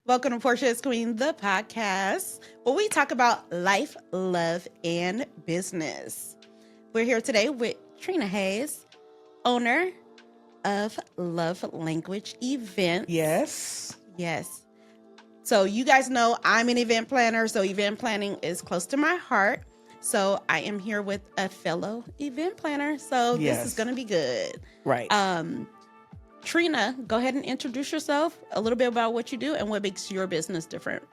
Welcome to Portia's Queen, the podcast, where we talk about life, love, and business. We're here today with Trena Hayes, owner of Love Language Events. Yes. Yes. So you guys know I'm an event planner, so event planning is close to my heart. So I am here with a fellow event planner. So this is Yes. going to be good. Right. Trena, go ahead and introduce yourself, a little bit about what you do and what makes your business different.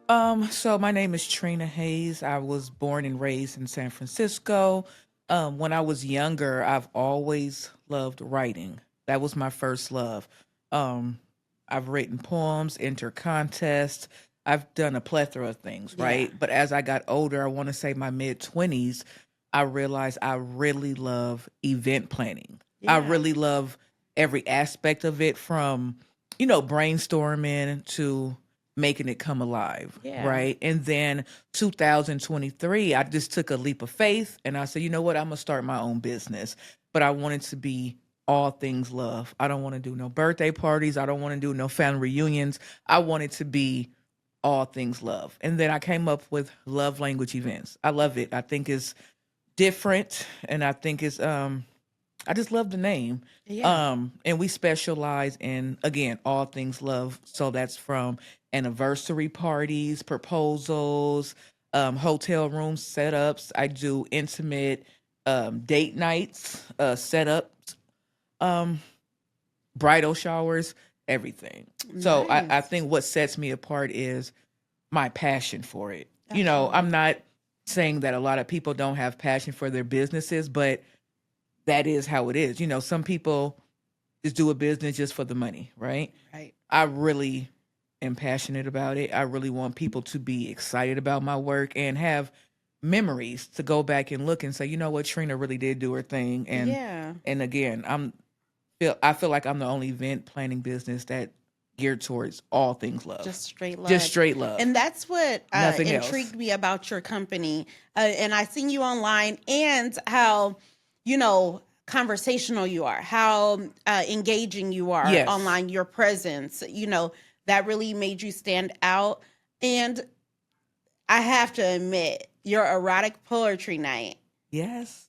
So my name is Trena Hayes. I was born and raised in San Francisco. When I was younger, I've always loved writing. That was my first love. I've written poems, entered contests. I've done a plethora of things, right? Yeah. But as I got older, I want to say my mid-20s, I realized I really love event planning. I Yeah. really love every aspect of it from, brainstorming to making it come alive, Yeah. right? And then 2023, I just took a leap of faith and I said, you know what? I'm going to start my own business. But I wanted to be all things love. I don't want to do no birthday parties. I don't want to do no family reunions. I wanted to be all things love. And then I came up with love language events. I love it. I think it's different and I think it's I just love the name. Yeah. And we specialize in, again, all things love. So that's from anniversary parties, proposals, hotel room setups. I do intimate date nights, setups, um, bridal showers, everything. So I Nice. think what sets me apart is my passion for it. Absolutely. I'm not saying that a lot of people don't have passion for their businesses, but that is how it is. Some people just do a business just for the money, right? Right. I really am passionate about it. I really want people to be excited about my work and have memories to go back and look and say, you know what, Trena really did do her thing. And Yeah. and again, I feel like I'm the only event planning business that geared towards all things love. Just straight love. Just straight love. And that's what Nothing intrigued else. me about your company. And I seen you online and how, conversational you are, how engaging you are Yes. online, your presence, that really made you stand out. And I have to admit, your erotic poetry night, Yes.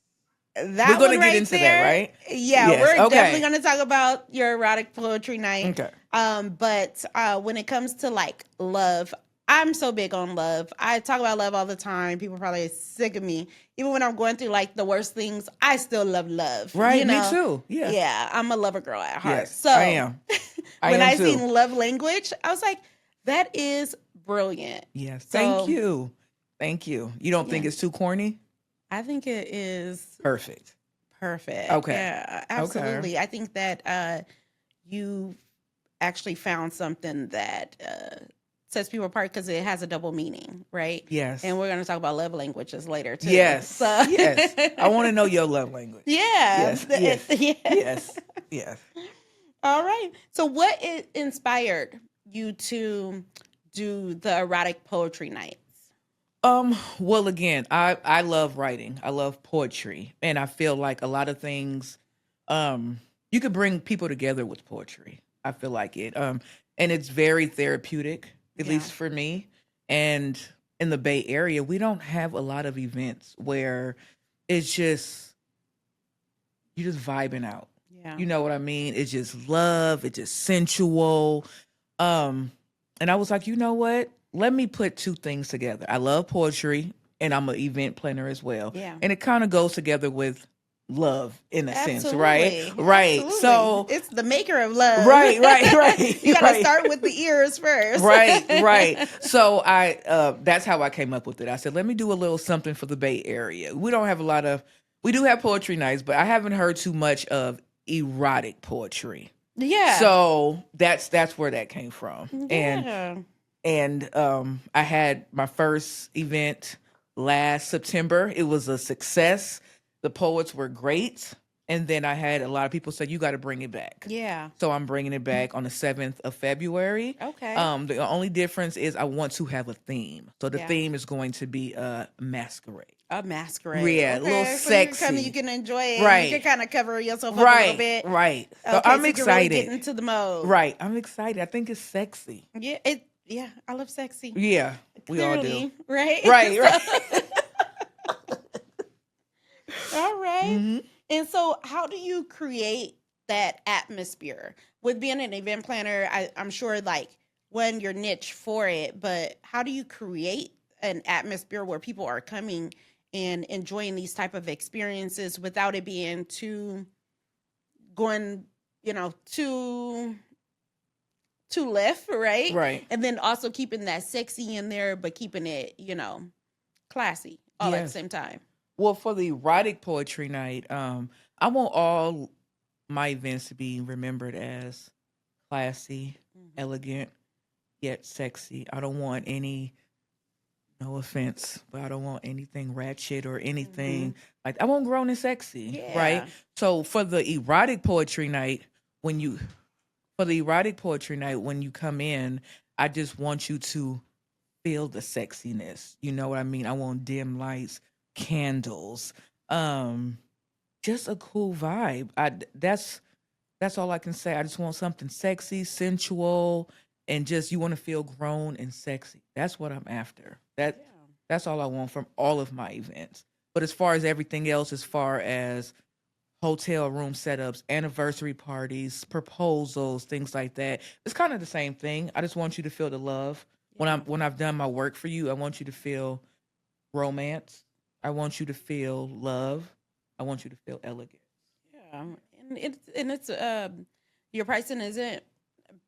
that We're gonna one get right into that, there. right? Yeah, Yes. we're definitely Okay. going to talk about your erotic poetry night. Okay. But when it comes to like love, I'm so big on love. I talk about love all the time. People probably are sick of me. Even when I'm going through like the worst things, I still love love. Right. Me too. Yeah. Yeah, I'm a lover girl at heart. Yes. So I am. I when am I too. seen love language, I was like, that is brilliant. Yes. Thank So you. Thank you. You don't think yeah, it's too corny? I think it is Perfect. perfect. Okay. Yeah, Okay. absolutely. I think that you actually found something that sets people apart because it has a double meaning, right? Yes. And we're going to talk about love languages later too. Yes. So Yes. I want to know your love language. yeah, Yes. Yes. yeah. Yes. Yes. All right. So what inspired you to do the erotic poetry nights? Well, again, I love writing. I love poetry, and I feel like a lot of things, you could bring people together with poetry. I feel like it, and it's very therapeutic, at Yeah. least for me. And in the Bay Area, we don't have a lot of events where it's just you just vibing out. Yeah. You know what I mean? It's just love. It's just sensual. Um, and I was like, you know what? Let me put two things together. I love poetry, and I'm an event planner as well. Yeah. And it kind of goes together with love in a sense, right? Absolutely. Right. Absolutely. So, It's the maker of love. right. You got to right. start with the ears first. Right. So that's how I came up with it. I said, let me do a little something for the Bay Area. We do have poetry nights, but I haven't heard too much of erotic poetry. Yeah. So that's where that came from. Yeah. And I had my first event last September. It was a success. The poets were great. And then I had a lot of people say, you got to bring it back. Yeah. So I'm bringing it back on the 7th of February. Okay. The only difference is I want to have a theme. So the Yeah. theme is going to be a masquerade. A masquerade. Yeah, a little So you can come and sexy. you can enjoy it. Right. You can kind of cover yourself up a little bit. Right. So Okay, I'm so you're really excited. getting into the mode. Right. I'm excited. I think it's sexy. Yeah, I love sexy. Yeah, we all Clearly, do. right? Right, right. All right. Mhm. And so how do you create that atmosphere? With being an event planner, I'm sure like when you're niche for it, but how do you create an atmosphere where people are coming and enjoying these type of experiences without it being too going, too left, right? Right. And then also keeping that sexy in there, but keeping it, classy all at the Yes. same time. Well, for the erotic poetry night, I want all my events to be remembered as classy, elegant, yet sexy. I don't want any, no offense, but I don't want anything ratchet or anything like I want grown and sexy, Yeah. right? So for the erotic poetry night, when you come in, I just want you to feel the sexiness. You know what I mean? I want dim lights, candles, just a cool vibe. That's all I can say. I just want something sexy, sensual, and just you want to feel grown and sexy. That's what I'm after. That's all I want from all of my events. But as far as everything else, as far as hotel room setups, anniversary parties, proposals, things like that, it's kind of the same thing. I just want you to feel the love. When I've done my work for you, I want you to feel romance. I want you to feel love. I want you to feel elegant. Yeah, and it's your pricing isn't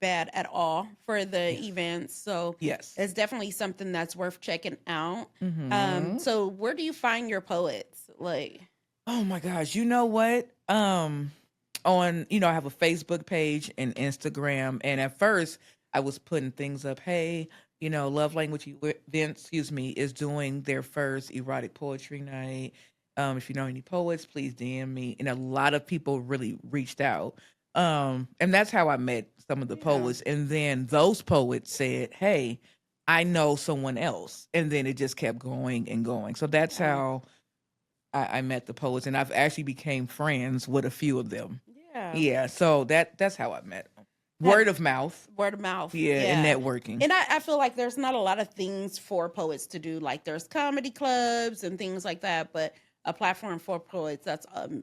bad at all for the events, so Yes. it's definitely something that's worth checking out. Mhm. So where do you find your poets? Like, Oh my gosh, you know what? On I have a Facebook page and Instagram, and at first I was putting things up. Hey, Love Language Events, is doing their first erotic poetry night. If you know any poets, please DM me. And a lot of people really reached out. And that's how I met some of the poets. And then those poets said, hey, I know someone else. And then it just kept going and going. So that's how I met the poets, and I've actually became friends with a few of them. Yeah. So that's how I met them. Word of mouth. Word of mouth. Yeah, and networking. And I feel like there's not a lot of things for poets to do. Like there's comedy clubs and things like that, but a platform for poets,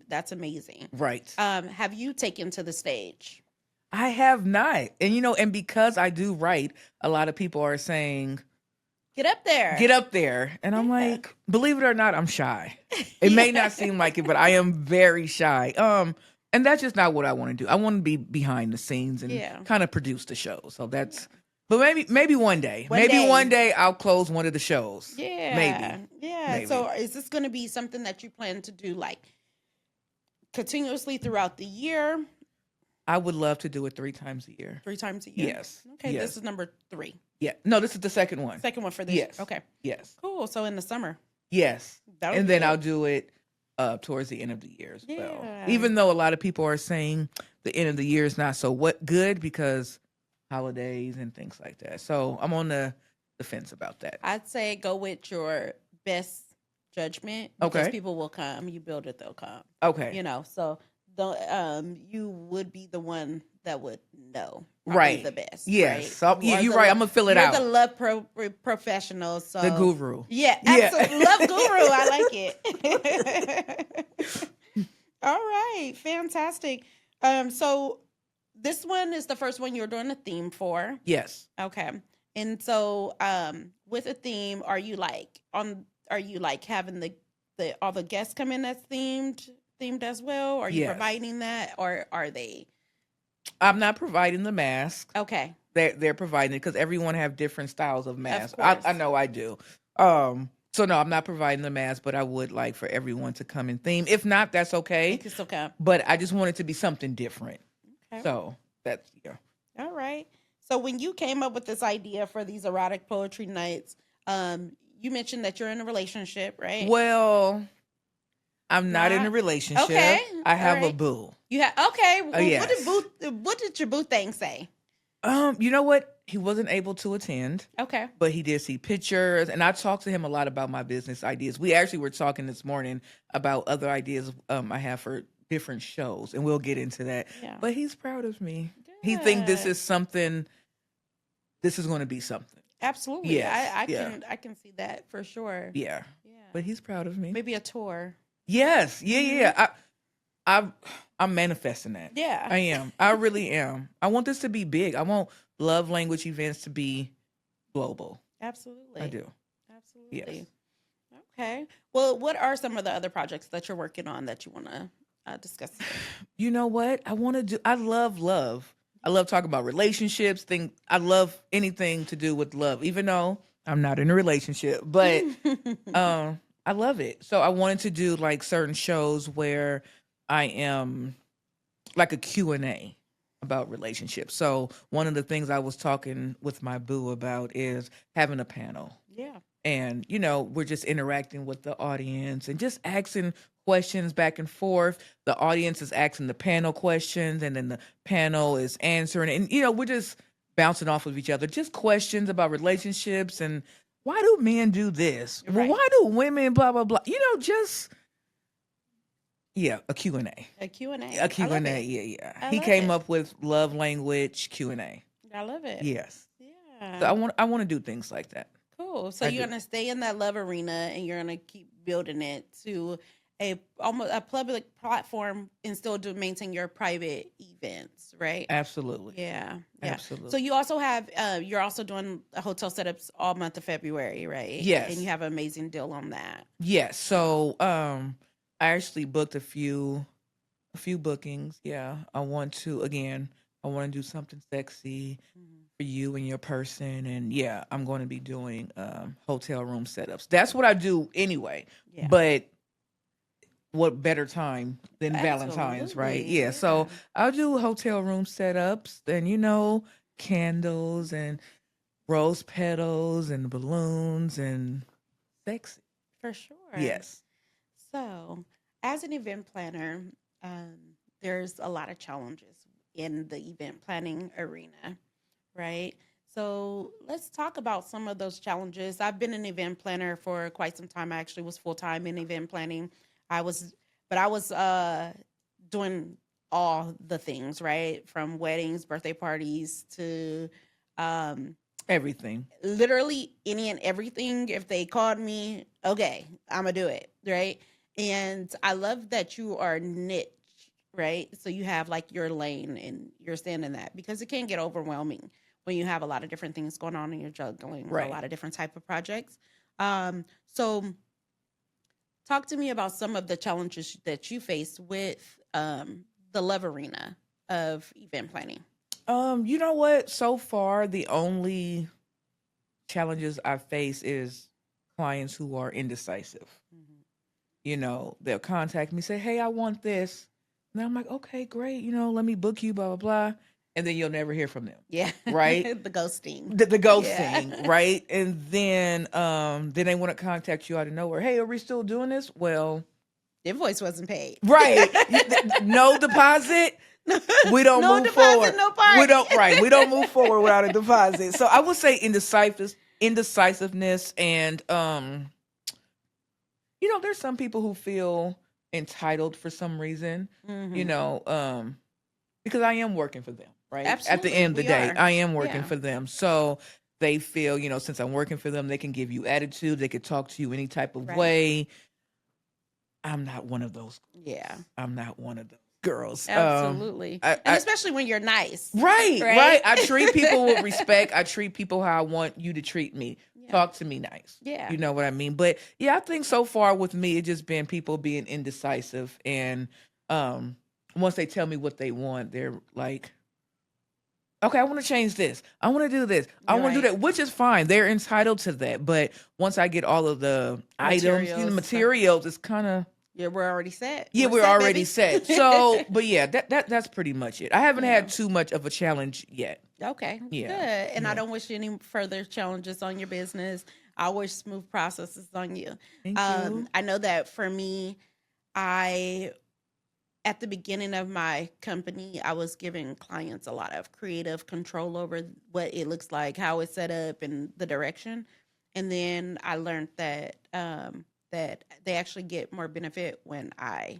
that's amazing. Right. Have you taken to the stage? I have not. And and because I do write, a lot of people are saying, Get up there. Get up there. And I'm like, believe it or not, I'm shy. It may not seem like it, but I am very shy. And that's just not what I want to do. I want to be behind the scenes and kind of produce the show. So that's but maybe one day. One day I'll close one of the shows. Yeah. Maybe. Yeah. Maybe. So is this going to be something that you plan to do like continuously throughout the year? I would love to do it 3 times a year. 3 times a year? Yes. Okay, yes. This is number 3. Yeah. No, this is the second one. Second one for this. Yes. Okay. Yes. Cool. So in the summer. Yes. And then good. I'll do it towards the end of the year as well. Even though a lot of people are saying the end of the year is not so good because holidays and things like that. So I'm on the fence about that. I'd say go with your best judgment because people will come. You build it, they'll come. Okay. So you would be the one that would know the best. Yes. Right? So, you're right. I'm gonna fill it out. You're the love professional. So the guru. Yeah, absolutely. Love guru. I like it. All right. Fantastic. So this one is the first one you're doing a theme for. Yes. Okay. And so with a theme, are you like having the all the guests come in that's themed as well? Are you providing that, or are they? I'm not providing the mask. Okay. They're providing it because everyone have different styles of mask. I know I do. So no, I'm not providing the mask, but I would like for everyone to come in theme. If not, that's okay. You can still come. But I just want it to be something different. Okay. So that's All right. So when you came up with this idea for these erotic poetry nights, you mentioned that you're in a relationship, right? Well, I'm not in a Not okay. relationship. I All have a right. boo. You have okay. Well, Yes. what did your boo thing say? You know what? He wasn't able to attend, Okay. but he did see pictures, and I talked to him a lot about my business ideas. We actually were talking this morning about other ideas I have for different shows, and we'll get into that. Yeah. But he's proud of me. He think this Good. is something. This is going to be something. Absolutely. Yes. I Yeah. can see that for sure. Yeah. Yeah. But he's proud of me. Maybe a tour. Yes. Yeah. Mhm. Yeah. I I'm manifesting that. Yeah. I am. I really am. I want this to be big. I want love language events to be global. Absolutely. I do. Absolutely. Yes. Okay. Well, what are some of the other projects that you're working on that you want to discuss today? You know what? I want to do I love love. I love talking about relationships, I love anything to do with love, even though I'm not in a relationship, but I love it. So I wanted to do like certain shows where I am like a Q&A about relationships. So one of the things I was talking with my boo about is having a panel. Yeah. And we're just interacting with the audience and just asking questions back and forth. The audience is asking the panel questions, and then the panel is answering, and we're just bouncing off of each other, just questions about relationships and why do men do this, well, Right. why do women blah blah blah, just a Q&A. A Q&A. A I love Q&A. it. Yeah. I He love came it. up with love language Q&A. I love it. Yes. Yeah. So I want to do things like that. Cool. So I you're do. gonna stay in that love arena, and you're gonna keep building it to almost a public platform, and still do maintain your private events, right? Absolutely. Yeah. Yeah. Absolutely. So you also have you're also doing hotel setups all month of February, right? Yes. And you have an amazing deal on that. Yes. So I actually booked a few bookings. Yeah. I want to do something sexy for you and your person. And yeah, I'm going to be doing hotel room setups. That's what I do anyway. Yeah. But what better time than Valentine's, right? Absolutely. Yeah. So Yeah. I'll do hotel room setups, and candles and rose petals and balloons and sexy. For sure. Yes. So, as an event planner, um, there's a lot of challenges in the event planning arena, right? So, let's talk about some of those challenges. I've been an event planner for quite some time. I actually was full time in event planning. I was, but I was doing all the things, right? From weddings, birthday parties to um, Everything. literally any and everything. If they called me, okay, I'm gonna do it, right? And I love that you are niche, right? So you have like your lane and you're staying in that, because it can get overwhelming when you have a lot of different things going on and you're juggling Right. a lot of different type of projects. So talk to me about some of the challenges that you face with the love arena of event planning. You know what? So far, the only challenges I face is clients who are indecisive. They'll contact me, say, "Hey, I want this," and I'm like, "Okay, great. Let me book you, blah blah blah," and then you'll never hear from them. Yeah. Right. The ghosting. The Yeah. ghosting, right? And then they want to contact you out of nowhere. "Hey, are we still doing this?" Well, Invoice wasn't paid. right. No deposit. We don't No move deposit, forward. no party. We don't move forward without a deposit. So I would say indecisiveness, and there's some people who feel entitled for some reason. Mhm. Because I am working for them, right? At the Absolutely, end of the we day, are. I am working Yeah. for them. So they feel, since I'm working for them, they can give you attitude, they could talk to you any type of Right. way. I'm not one of those. Yeah. I'm not one of those girls. Absolutely. And especially when you're nice. Right. Right? I treat people with respect. I treat people how I want you to treat me. Yeah. Talk to me nice. Yeah. You know what I mean? But yeah, I think so far with me, it's just been people being indecisive. And once they tell me what they want, they're like, "Okay, I want to change this. I want to do this. I want to do Right. that," which is fine. They're entitled to that. But once I get all of the materials, it's kind of, Yeah, we're already set. yeah, we're set, already baby. set. So, but yeah, that's pretty much it. I haven't Yeah. had too much of a challenge yet. Okay. Yeah. Good. And I Yeah. don't wish any further challenges on your business. I wish smooth processes on you. Thank you. I know that for me, I at the beginning of my company, I was giving clients a lot of creative control over what it looks like, how it's set up, and the direction. And then I learned that they actually get more benefit when I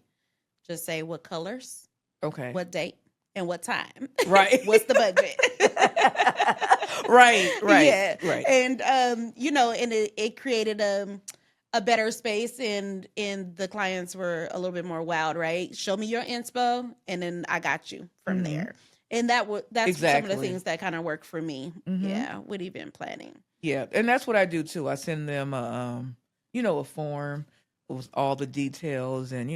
just say what colors, Okay. what date, and what time. Right. What's the budget? Right. Right. Yeah, Right. and and it created a better space, and the clients were a little bit more wild, right? Show me your inspo, and then I got you from Mm-hmm. there. And that's some of the Exactly. things that kind of work for me. Mm-hmm. Yeah, with event planning. Yeah, and that's what I do too. I send them a form with all the details and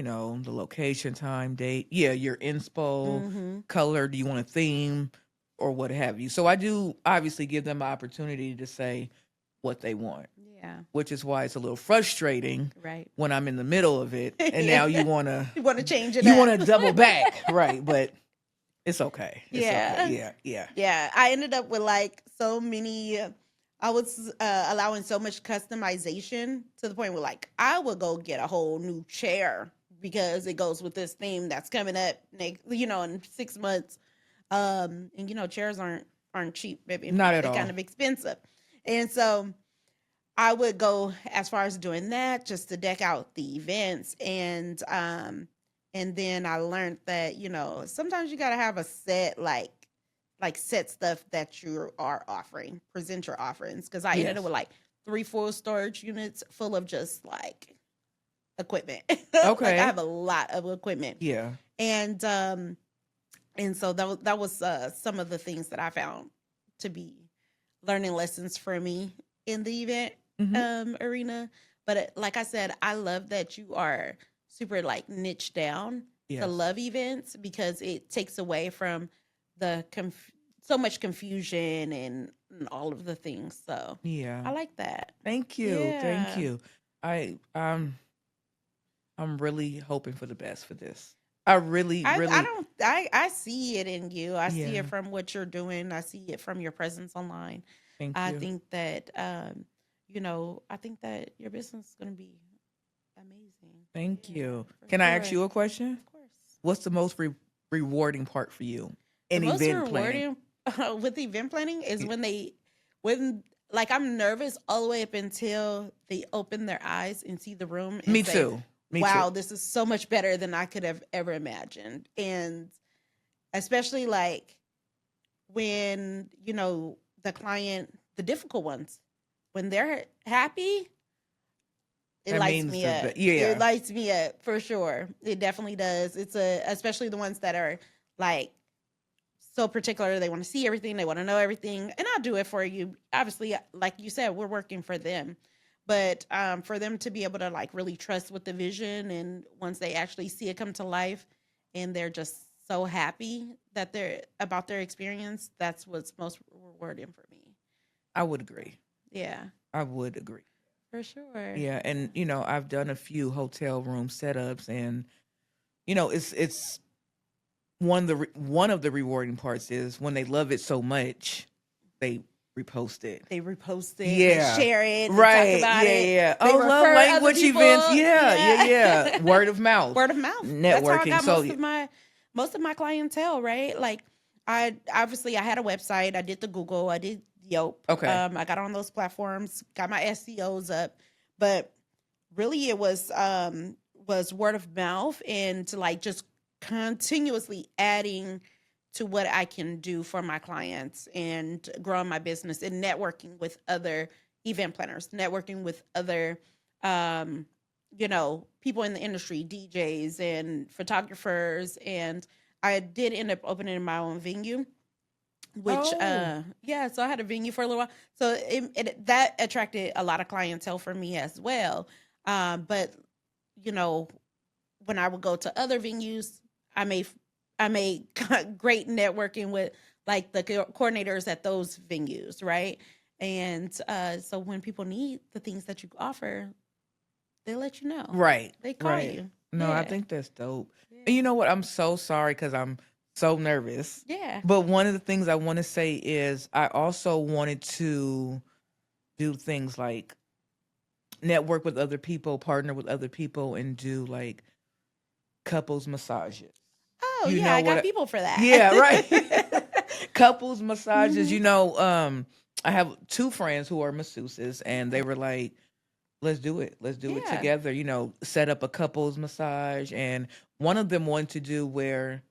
the location, time, date. Yeah, your inspo, Mm-hmm. color. Do you want a theme or what have you? So I do obviously give them an opportunity to say what they want, Yeah. which is why it's a little frustrating Right. when I'm in the middle of it and now you wanna You want to change it you up. wanna double back, right? But it's okay. It's okay. Yeah. Yeah, yeah. Yeah, I ended up with like so many. I was allowing so much customization to the point where like I would go get a whole new chair because it goes with this theme that's coming up next, in 6 months. And chairs aren't cheap, baby. Not at They're all. kind of expensive, and so I would go as far as doing that just to deck out the events, and then I learned that sometimes you got to have a set like set stuff that you are offering, present your offerings, because I ended up Yes. with like 3 full storage units full of just like equipment. Like I Okay. have a lot of equipment, Yeah. and so that was some of the things that I found to be learning lessons for me in the event Hmm. arena. But like I said, I love that you are super like niche down to Yes. love events because it takes away from the so much confusion and all of the things. So Yeah. I like that. Thank you. Thank Yeah. you. I'm really hoping for the best for this. I really, I really, don't I see it in you. I see yeah. it from what you're doing. I see it from your presence online. Thank I you. think that I think that your business is going to be amazing. Thank Yeah, you. for Can I ask sure. you a question? Of course. What's the most rewarding part for you The in most event planning? rewarding with event planning is Y- when like I'm nervous all the way up until they open their eyes and see the room and Me say, too. Me too. "Wow, this is so much better than I could have ever imagined." And especially like when, the client, the difficult ones, when they're happy, it That lights means me the up. It yeah. lights me up for sure. It definitely does. Especially the ones that are like so particular. They want to see everything. They want to know everything, and I'll do it for you. Obviously, like you said, we're working for them, but for them to be able to like really trust with the vision, and once they actually see it come to life, and they're just so happy that they're about their experience, that's what's most rewarding for me. I would agree. Yeah, I would agree. for sure. Yeah, and I've done a few hotel room setups, and it's one of the rewarding parts is when they love it so much, they repost it. They repost it, they Yeah. share it, they talk Right. about Yeah, it, yeah. they Oh, love refer other language events. people. Yeah, yeah, yeah. Yeah. Word of mouth. Word of mouth. That's how I Networking. got So most of my clientele, right? Like I had a website, I did the Google, I did Yelp. okay. I got on those platforms, got my SEOs up, but really it was word of mouth and to like just continuously adding to what I can do for my clients and growing my business and networking with other event planners, networking with other people in the industry, DJs and photographers. And I did end up opening my own venue, which Oh, yeah, so I had a venue for a little while. So that attracted a lot of clientele for me as well. But you know, when I would go to other venues, I made I made great networking with like the coordinators at those venues, right? And so when people need the things that you offer, they let you know. right. They call Right. you. No, I Yeah. think that's dope. And you Yeah. know what? I'm so sorry because I'm so nervous. Yeah. But one of the things I want to say is I also wanted to do things like network with other people, partner with other people, and do like couples massages. Oh, You yeah, know I what? got people for that. Yeah, right. Couples massages. Mhm. You know, I have two friends who are masseuses, and they were like, let's do it. Let's do it Yeah. together. You know, set up a couples massage. And one of them wanted to do where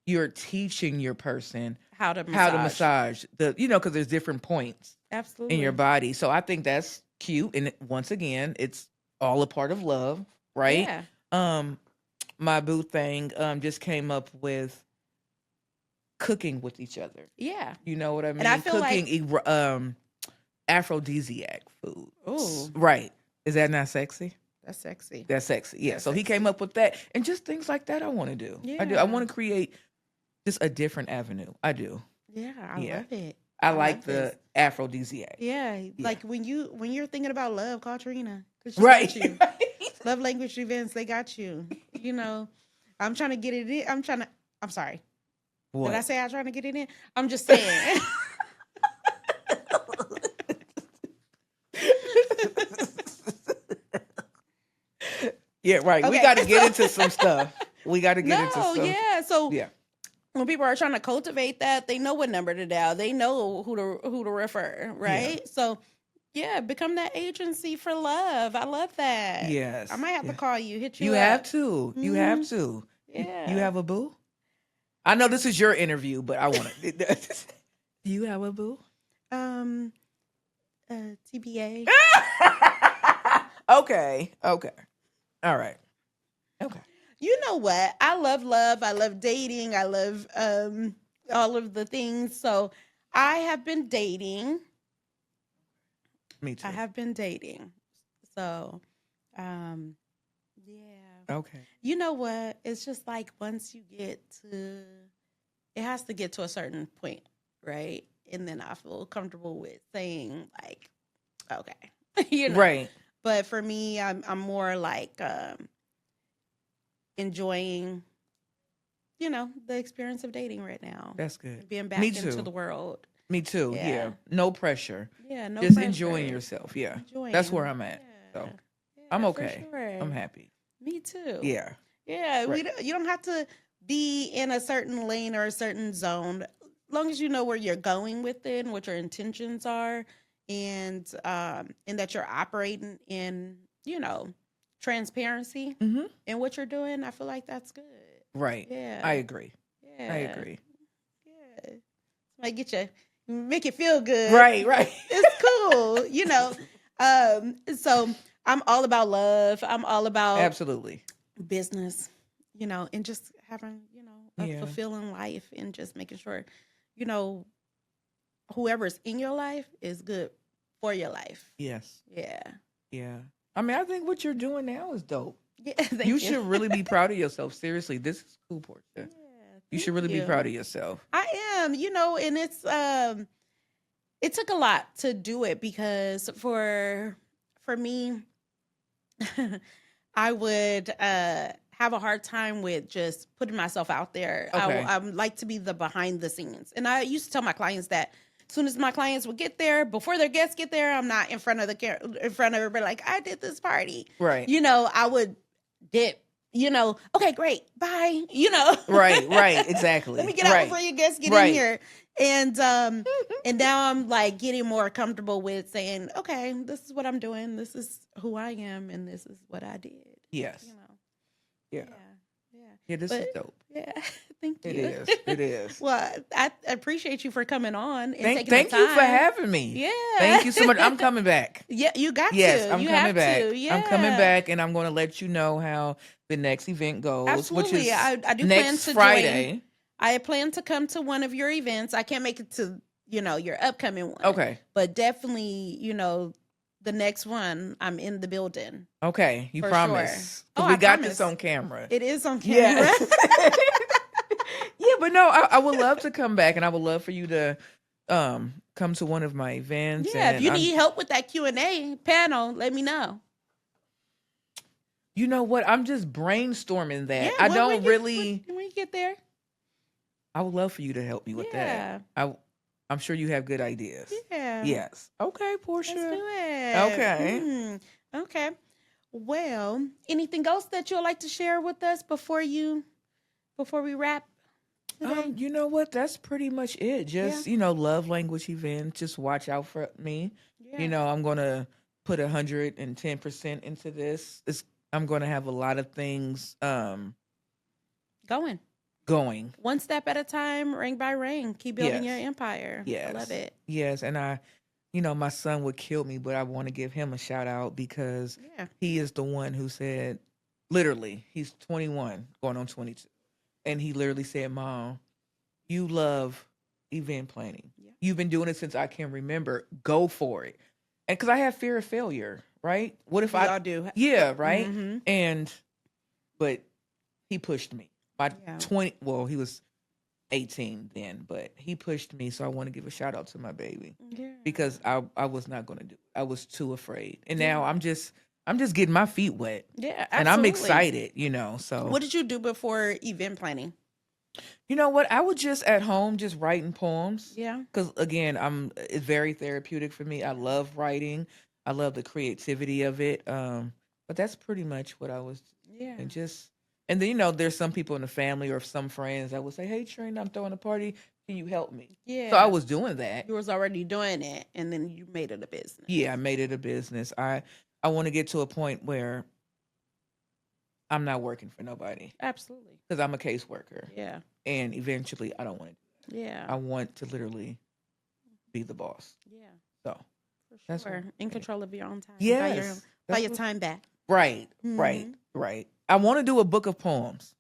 you're teaching your person How to how to massage. massage because there's different points in your Absolutely. body. So I think that's cute. And once again, it's all a part of love, right? Yeah. Um, my boo thing just came up with cooking with each other. Yeah. You know what I And I mean? feel like, Aphrodisiac oh, foods. Right. Is that not sexy? that's sexy. That's sexy. Yeah. That's So he came sexy. up with that. And just things like that I want to do. I do. I Yeah. want to create just a different avenue. I do. Yeah, I Yeah. love it. I I like love this. the aphrodisiac. Yeah, Yeah. like when you're thinking about love, call Trina because she Right. got you. Love language events, they got you. You know, I'm trying to get it in. I'm sorry. Did I What? say I'm trying to get it in? I'm just saying. Yeah, right. We Okay, got to get so into some stuff. We got to get into no, some. yeah. So Yeah. when people are trying to cultivate that, they know what number to dial. They know who to refer, Yeah. right? So yeah, become that agency for love. I love that. Yes. I might have to Yeah. call you, hit you You up. have to. You have Mhm. to. Yeah. You have a boo? I know this is your interview, but I want to. Do you have a boo? um TBA. Okay. Okay. All right. Okay. You know what? I love love. I love dating. I love all of the things. So I have been dating. Me too. I have been dating. So um yeah. Okay. You know what? It's just like once you get to it has to get to a certain point, right? And then I feel comfortable with saying like, okay. You know. Right. But for me, I'm more like enjoying, the experience of dating right now. That's good. Being Me back into too. the world. Me too. Yeah. Yeah. No pressure. Yeah, no Just pressure. enjoying yourself. Yeah. Enjoying. That's where I'm at. So I'm Yeah, okay. for sure. I'm happy. Me too. Yeah. Yeah, Right. you don't have to be in a certain lane or a certain zone. As long as you know where you're going with it and what your intentions are, and that you're operating in, transparency Mm-hmm. in what you're doing, I feel like that's good. Right. Yeah. I agree. Yeah. I agree. Yeah. Might make it feel good. Right. Right. It's cool. So I'm all about love. I'm all about Absolutely. business, and just having, a Yeah. fulfilling life and just making sure, you know, whoever's in your life is good for your life. Yes. Yeah. Yeah. I mean, I think what you're doing now is dope. Yeah. Thank You you. should really be proud of yourself. Seriously, this is cool, Portia. Yeah, You should thank really be proud of yourself. I am, and it took a lot to do it because for me, I would have a hard time with just putting myself out there. Okay. I like to be the behind the scenes. And I used to tell my clients that as soon as my clients would get there, before their guests get there, I'm not in front of in front of everybody like, I did this party. Right. I would dip, okay, great, bye, Right. Right. Exactly. Let me get out right. before your guests get Right. in here. And now I'm like getting more comfortable with saying, okay, this is what I'm doing. This is who I am, and this is what I did. Yes. Yeah. Yeah. Yeah. This is dope. Yeah. Thank you. It is. It is. Well, I appreciate you for coming on and taking Thank the time. you for having me. Yeah. Thank you so much. I'm coming back. Yeah, you got Yes, to. I'm You coming have back. to. Yeah. I'm coming back, and I'm going to let you know how the next event goes, Absolutely. which is I do next plan to Friday. join. I plan to come to one of your events. I can't make it to, your upcoming one. Okay. But definitely, the next one, I'm in the building. Okay. You For promise. sure. Because Oh, we I got promise. this on camera. It is on camera. Yeah. Yeah, but no, I would love to come back, and I would love for you to come to one of my events. Yeah, and if you need help with that Q&A panel, let me know. You know what? I'm just brainstorming that. Yeah, I when don't you- really. When you get there. I would love for you to help me with Yeah. that. I'm sure you have good ideas. Yeah. Yes. Okay, Portia. Let's do it. Okay. Okay. Well, anything else that you'd like to share with us before we wrap today? You know what? That's pretty much it. Just, love language events. Just watch out for me. Yeah. I'm gonna put 110% into this. I'm gonna have a lot of things Going going. one step at a time, ring by ring. Keep building your Yes. empire. Yes. I love it. Yes. And my son would kill me, but I want to give him a shout out because Yeah. he is the one who said, literally, he's 21, going on 22. And he literally said, Mom, you love event planning. Yeah. You've been doing it since I can remember. Go for it. And because I have fear of failure, right? What if We all do. Yeah, right? Mm-hmm. But he pushed me. He was 18 then, but he pushed me. So I want to give a shout out to my baby. Yeah. Because I was not going to do it. I was too afraid. And now I'm just getting my feet wet. Yeah, absolutely. And I'm excited, so. What did you do before event planning? You know what? I was just at home, just writing poems. Yeah. Because again, it's very therapeutic for me. I love writing. I love the creativity of it. But that's pretty much what I was. Yeah. And then, there's some people in the family or some friends that would say, hey, Trina, I'm throwing a party. Can you help me? Yeah. So I was doing that. You was already doing it, and then you made it a business. Yeah, I made it a business. I want to get to a point where I'm not working for nobody. Absolutely. Because I'm a caseworker. Yeah. And eventually, I don't want to do that. Yeah. I want to literally be the boss. Yeah. So. For sure. In control of your own time. Yes. Buy your time back. Right. Mm-hmm. Right. I want to do a book of poems.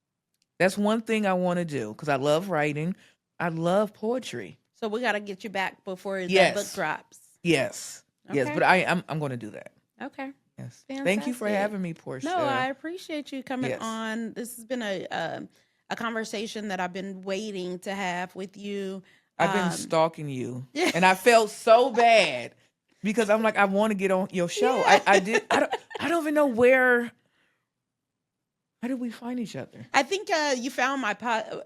That's one thing I want to do because I love writing. I love poetry. So we got to get you back before the book drops. Yes. Okay. Yes. But I'm going to do that. Okay. Yes. Fantastic. Thank you for having me, Portia. No, I appreciate you coming on. This has been a conversation that I've been waiting to have with you. I've been stalking you, and I felt so bad because I'm like, I want to get on your show. Yeah. I don't even know where. How did we find each other? I think you found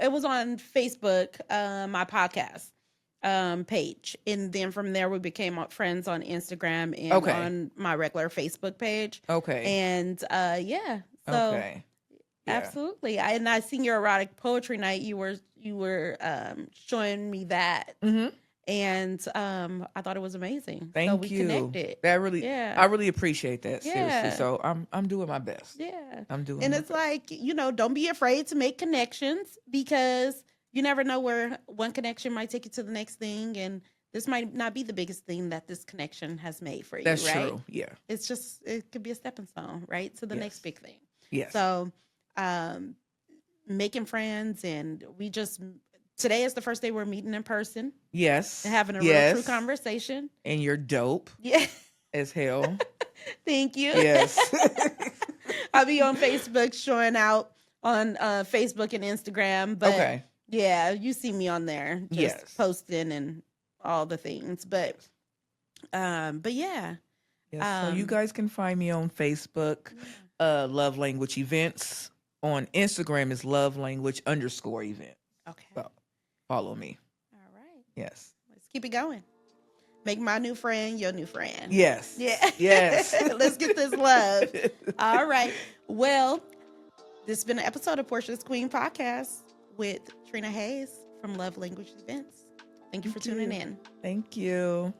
it was on Facebook, my podcast page. And then from there, we became friends on Instagram and on my regular Facebook page. Okay. And yeah. So okay. Yeah. Absolutely. I seen your erotic poetry night. You were showing me that. Mm-hmm. And I thought it was amazing. Thank so we you. Connected. That really, I really appreciate that. Seriously. So I'm doing my best. Yeah. I'm doing. And it's like, don't be afraid to make connections because you never know where one connection might take you to the next thing, and this might not be the biggest thing that this connection has made for you. That's right? true. Yeah. It could be a stepping stone, right, to the next big thing. Yes. So, making friends, and today is the first day we're meeting in person. Yes. And having a real true conversation. And you're dope. Yeah. As hell. Thank you. Yes. I'll be on Facebook, showing out on Facebook and Instagram. But yeah, you see me on there just posting and all the things. But yeah. Yes. So you guys can find me on Facebook, Love Language Events. On Instagram is Love Language _event. Okay. So follow me. All right. Yes. Let's keep it going. Make my new friend your new friend. Yes. Yeah. Yes. Let's get this love. All right. Well, this has been an episode of Portia's Queen Podcast with Trena Hayes from Love Language Events. Thank you for tuning in. Thank you.